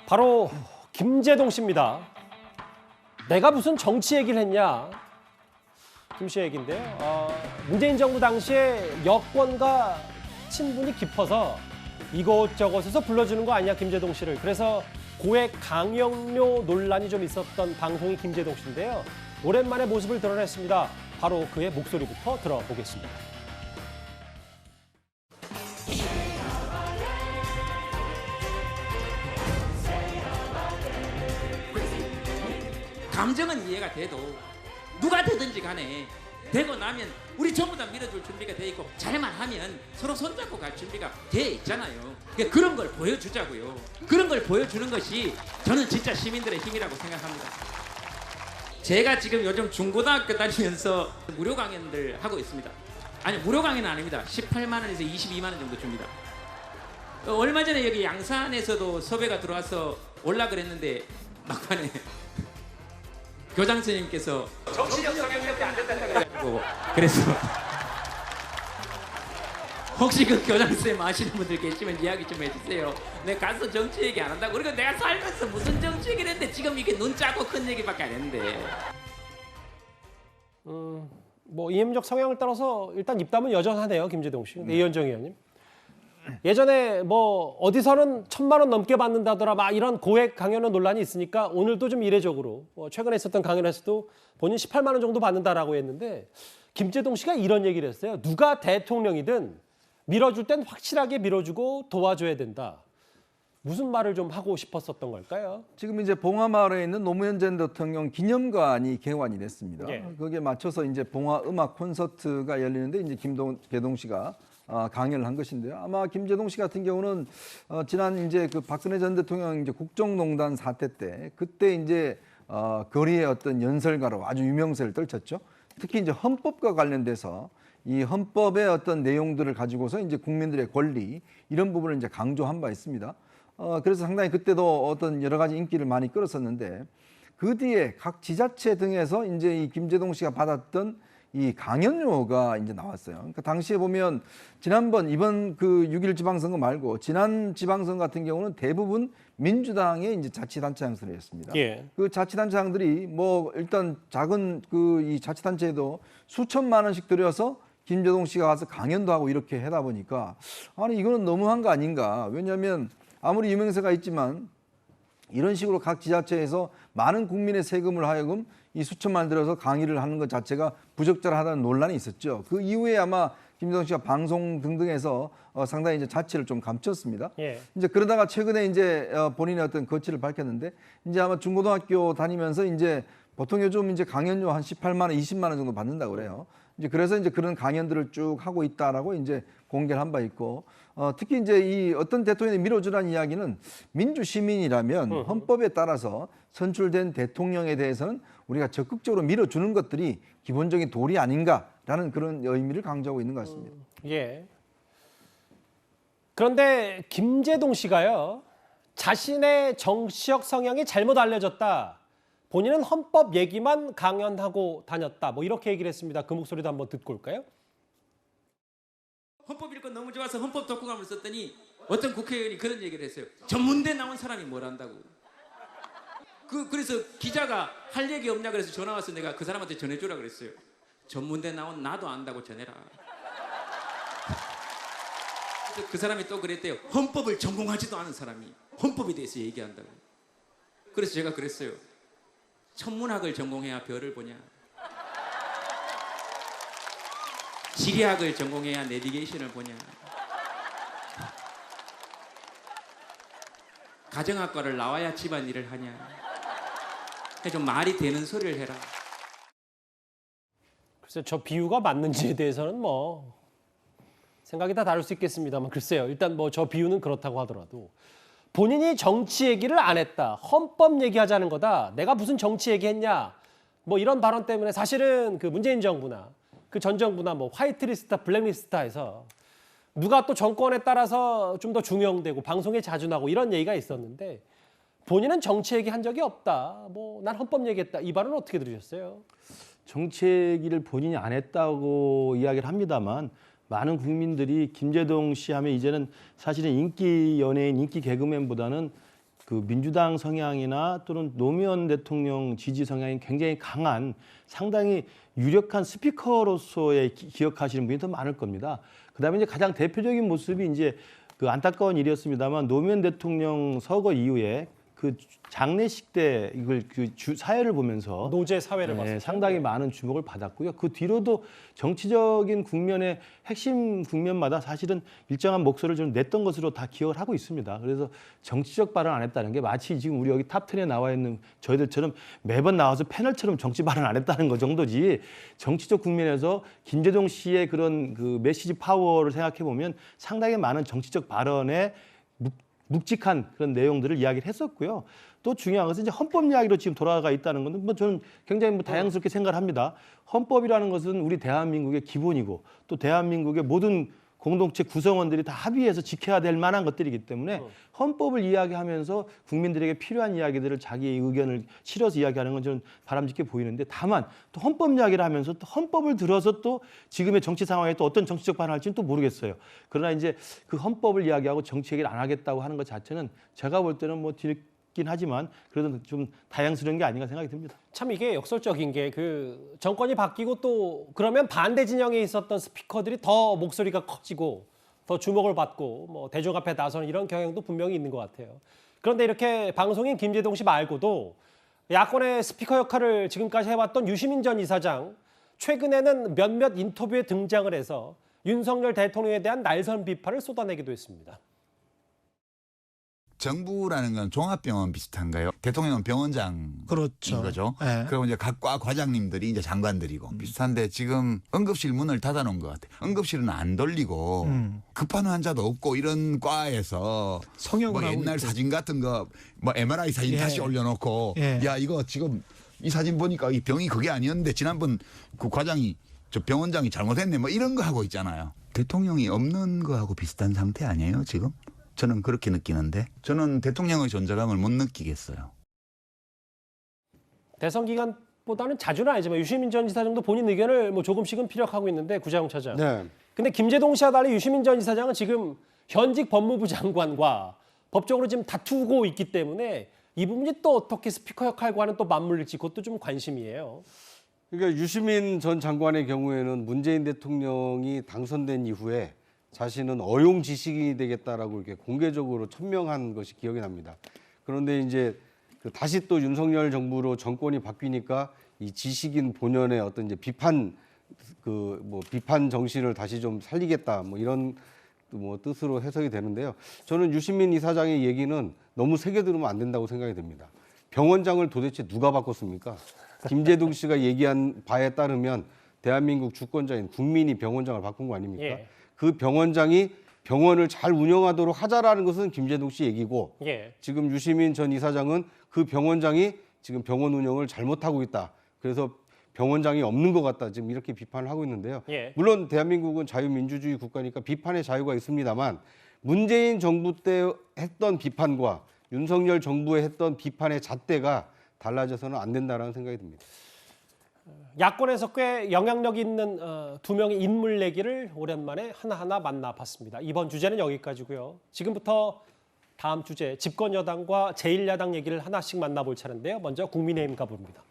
바로 김제동 씨입니다. 내가 무슨 정치 얘기를 했냐? 김 씨 얘기인데요. 문재인 정부 당시에 여권과 친분이 깊어서 이곳저곳에서 불러주는 거 아니야, 김제동 씨를. 그래서 고액 강연료 논란이 좀 있었던 방송이 김제동 씨인데요. 오랜만에 모습을 드러냈습니다. 바로 그의 목소리부터 들어보겠습니다. 감정은 이해가 돼도 누가 되든지 간에 되고 나면 우리 전부 다 밀어줄 준비가 돼 있고 잘만 하면 서로 손잡고 갈 준비가 돼 있잖아요. 그러니까 그런 걸 보여주자고요. 그런 걸 보여주는 것이 저는 진짜 시민들의 힘이라고 생각합니다. 제가 지금 요즘 중고등학교 다니면서 무료 강연들 하고 있습니다. 아니, 무료 강연은 아닙니다. 18만 원에서 22만 원 정도 줍니다. 얼마 전에 여기 양산에서도 섭외가 들어와서 올라 그랬는데 막판에 교장 선생님께서 정치적 성향 때문에 안 된다고 그래가지고 그래서 혹시 그 교장 선생님 아시는 분들 계시면 이야기 좀 해주세요. 내가 가서 정치 얘기 안 한다고. 그리고 내가 살면서 무슨 정치 얘기를 했는데 지금 이게 눈 작고 큰 얘기밖에 안 했는데. 뭐 이념적 성향을 따라서 일단 입담은 여전하네요, 김제동 씨. 네, 이현정 의원님. 예전에 뭐 어디서는 1,000만 원 넘게 받는다더라 막 이런 고액 강연료 논란이 있으니까 오늘도 좀 이례적으로 최근에 있었던 강연에서도 본인 18만 원 정도 받는다라고 했는데 김제동 씨가 이런 얘기를 했어요. 누가 대통령이든 밀어줄 땐 확실하게 밀어주고 도와줘야 된다. 무슨 말을 좀 하고 싶었었던 걸까요? 지금 이제 봉화마을에 있는 노무현 전 대통령 기념관이 개관이 됐습니다. 예. 거기에 맞춰서 이제 봉화 음악 콘서트가 열리는데 이제 김제동 씨가 강연을 한 것인데요. 아마 김제동 씨 같은 경우는 지난 이제 그 박근혜 전 대통령 이제 국정농단 사태 때 그때 이제 거리의 어떤 연설가로 아주 유명세를 떨쳤죠. 특히 이제 헌법과 관련돼서 이 헌법의 어떤 내용들을 가지고서 이제 국민들의 권리 이런 부분을 이제 강조한 바 있습니다. 그래서 상당히 그때도 어떤 여러 가지 인기를 많이 끌었었는데 그 뒤에 각 지자체 등에서 이제 이 김제동 씨가 받았던 이 강연료가 이제 나왔어요. 그러니까 당시에 보면 지난번 이번 그 6.1 지방선거 말고 지난 지방선거 같은 경우는 대부분 민주당의 이제 자치단체 장소였습니다. 예. 그 자치단체장들이 뭐 일단 작은 그 이 자치단체에도 수천만 원씩 들여서 김제동 씨가 가서 강연도 하고 이렇게 하다 보니까 아니 이거는 너무한 거 아닌가. 왜냐하면 아무리 유명세가 있지만 이런 식으로 각 지자체에서 많은 국민의 세금을 하여금 이 수천만 원 들여서 강의를 하는 것 자체가 부적절하다는 논란이 있었죠. 그 이후에 아마 김제동 씨가 방송 등등에서 상당히 이제 자취를 좀 감췄습니다. 예. 이제 그러다가 최근에 이제 본인의 어떤 거취를 밝혔는데 이제 아마 중고등학교 다니면서 이제 보통 요즘 이제 강연료 한 18만 원, 20만 원 정도 받는다고 그래요. 이제 그래서 이제 그런 강연들을 쭉 하고 있다라고 이제 공개를 한 바 있고 특히 이제 이 어떤 대통령이 밀어주라는 이야기는 민주 시민이라면 헌법에 따라서 선출된 대통령에 대해서는 우리가 적극적으로 밀어주는 것들이 기본적인 도리 아닌가라는 그런 의미를 강조하고 있는 것 같습니다. 예. 그런데 김제동 씨가요, 자신의 정치적 성향이 잘못 알려졌다. 본인은 헌법 얘기만 강연하고 다녔다. 뭐 이렇게 얘기를 했습니다. 그 목소리도 한번 듣고 올까요? 헌법 읽고 너무 좋아서 헌법 독후감을 썼더니 어떤 국회의원이 그런 얘기를 했어요. 전문대 나온 사람이 뭘 한다고. 그래서 기자가 할 얘기 없냐 그래서 전화 와서 내가 그 사람한테 전해주라 그랬어요. 전문대 나온 나도 안다고 전해라. 그래서 그 사람이 또 그랬대요. 헌법을 전공하지도 않은 사람이 헌법에 대해서 얘기한다고. 그래서 제가 그랬어요. 천문학을 전공해야 별을 보냐. 지리학을 전공해야 내비게이션을 보냐. 가정학과를 나와야 집안일을 하냐. 좀 말이 되는 소리를 해라. 글쎄 저 비유가 맞는지에 대해서는 뭐 생각이 다 다를 수 있겠습니다만 글쎄요. 일단 뭐 저 비유는 그렇다고 하더라도 본인이 정치 얘기를 안 했다. 헌법 얘기하자는 거다. 내가 무슨 정치 얘기했냐. 뭐 이런 발언 때문에 사실은 그 문재인 정부나 그 전 정부나 뭐 화이트리스트다 블랙리스트에서 누가 또 정권에 따라서 좀 더 중용되고 방송에 자주 나고 이런 얘기가 있었는데 본인은 정치 얘기 한 적이 없다. 뭐 난 헌법 얘기했다. 이 발언은 어떻게 들으셨어요? 정치 얘기를 본인이 안 했다고 이야기를 합니다만 많은 국민들이 김제동 씨 하면 이제는 사실은 인기 연예인, 인기 개그맨보다는 그 민주당 성향이나 또는 노무현 대통령 지지 성향이 굉장히 강한 상당히 유력한 스피커로서의 기억하시는 분이 더 많을 겁니다. 그다음에 이제 가장 대표적인 모습이 이제 그 안타까운 일이었습니다만 노무현 대통령 서거 이후에 그 장례식 때 이걸 사회를 보면서 노제 사회를 봤어요. 상당히 많은 주목을 받았고요. 그 뒤로도 정치적인 국면의 핵심 국면마다 사실은 일정한 목소리를 좀 냈던 것으로 다 기억을 하고 있습니다. 그래서 정치적 발언 안 했다는 게 마치 지금 우리 여기 탑10에 나와 있는 저희들처럼 매번 나와서 패널처럼 정치 발언 안 했다는 것 정도지, 정치적 국면에서 김재동 씨의 그런 그 메시지 파워를 생각해 보면 상당히 많은 정치적 발언에 묵직한 그런 내용들을 이야기를 했었고요. 또 중요한 것은 이제 헌법 이야기로 지금 돌아가 있다는 것은 뭐 저는 굉장히 뭐 다양스럽게 생각을 합니다. 헌법이라는 것은 우리 대한민국의 기본이고 또 대한민국의 모든 공동체 구성원들이 다 합의해서 지켜야 될 만한 것들이기 때문에 헌법을 이야기하면서 국민들에게 필요한 이야기들을 자기의 의견을 실어서 이야기하는 건 저는 바람직해 보이는데, 다만 또 헌법 이야기를 하면서 또 헌법을 들어서 또 지금의 정치 상황에 또 어떤 정치적 반응을 할지는 또 모르겠어요. 그러나 이제 그 헌법을 이야기하고 정치 얘기를 안 하겠다고 하는 것 자체는 제가 볼 때는 뭐 긴 하지만 그래도 좀 다양스러운 게 아닌가 생각이 듭니다. 참 이게 역설적인 게 그 정권이 바뀌고 또 그러면 반대 진영에 있었던 스피커들이 더 목소리가 커지고 더 주목을 받고 뭐 대중 앞에 나서는 이런 경향도 분명히 있는 것 같아요. 그런데 이렇게 방송인 김재동 씨 말고도 야권의 스피커 역할을 지금까지 해왔던 유시민 전 이사장, 최근에는 몇몇 인터뷰에 등장을 해서 윤석열 대통령에 대한 날선 비판을 쏟아내기도 했습니다. 정부라는 건 종합병원 비슷한가요? 대통령은 병원장인 그렇죠. 거죠. 네. 그리고 이제 각 과 과장님들이 이제 장관들이고 비슷한데 지금 응급실 문을 닫아놓은 것 같아요. 응급실은 안 돌리고 급한 환자도 없고 이런 과에서 성형을 뭐 하고 옛날 있고. 사진 같은 거 뭐 MRI 사진 예. 다시 올려놓고 예. 야 이거 지금 이 사진 보니까 이 병이 그게 아니었는데 지난번 그 과장이 저 병원장이 잘못했네 뭐 이런 거 하고 있잖아요. 대통령이 없는 거하고 비슷한 상태 아니에요 지금? 저는 그렇게 느끼는데 저는 대통령의 존재감을 못 느끼겠어요. 대선 기간보다는 자주는 아니지만 유시민 전 이사장도 본인 의견을 뭐 조금씩은 피력하고 있는데 구자영 차장. 네. 근데 김재동 씨와 달리 유시민 전 이사장은 지금 현직 법무부 장관과 법적으로 지금 다투고 있기 때문에 이 부분이 또 어떻게 스피커 역할과는 또 맞물릴지 그것도 좀 관심이에요. 그러니까 유시민 전 장관의 경우에는 문재인 대통령이 당선된 이후에 자신은 어용 지식인이 되겠다라고 이렇게 공개적으로 천명한 것이 기억이 납니다. 그런데 이제 다시 또 윤석열 정부로 정권이 바뀌니까 이 지식인 본연의 어떤 이제 비판 비판 정신을 다시 좀 살리겠다 뭐 이런 뭐 뜻으로 해석이 되는데요. 저는 유시민 이사장의 얘기는 너무 세게 들으면 안 된다고 생각이 됩니다. 병원장을 도대체 누가 바꿨습니까? 김재동 씨가 얘기한 바에 따르면 대한민국 주권자인 국민이 병원장을 바꾼 거 아닙니까? 예. 그 병원장이 병원을 잘 운영하도록 하자라는 것은 김재동 씨 얘기고 예. 지금 유시민 전 이사장은 그 병원장이 지금 병원 운영을 잘못하고 있다. 그래서 병원장이 없는 것 같다. 지금 이렇게 비판을 하고 있는데요. 예. 물론 대한민국은 자유민주주의 국가니까 비판의 자유가 있습니다만 문재인 정부 때 했던 비판과 윤석열 정부에 했던 비판의 잣대가 달라져서는 안 된다라는 생각이 듭니다. 야권에서 꽤 영향력 있는 두 명의 인물 얘기를 오랜만에 하나하나 만나봤습니다. 이번 주제는 여기까지고요. 지금부터 다음 주제 집권 여당과 제1야당 얘기를 하나씩 만나볼 차례인데요. 먼저 국민의힘 가봅니다.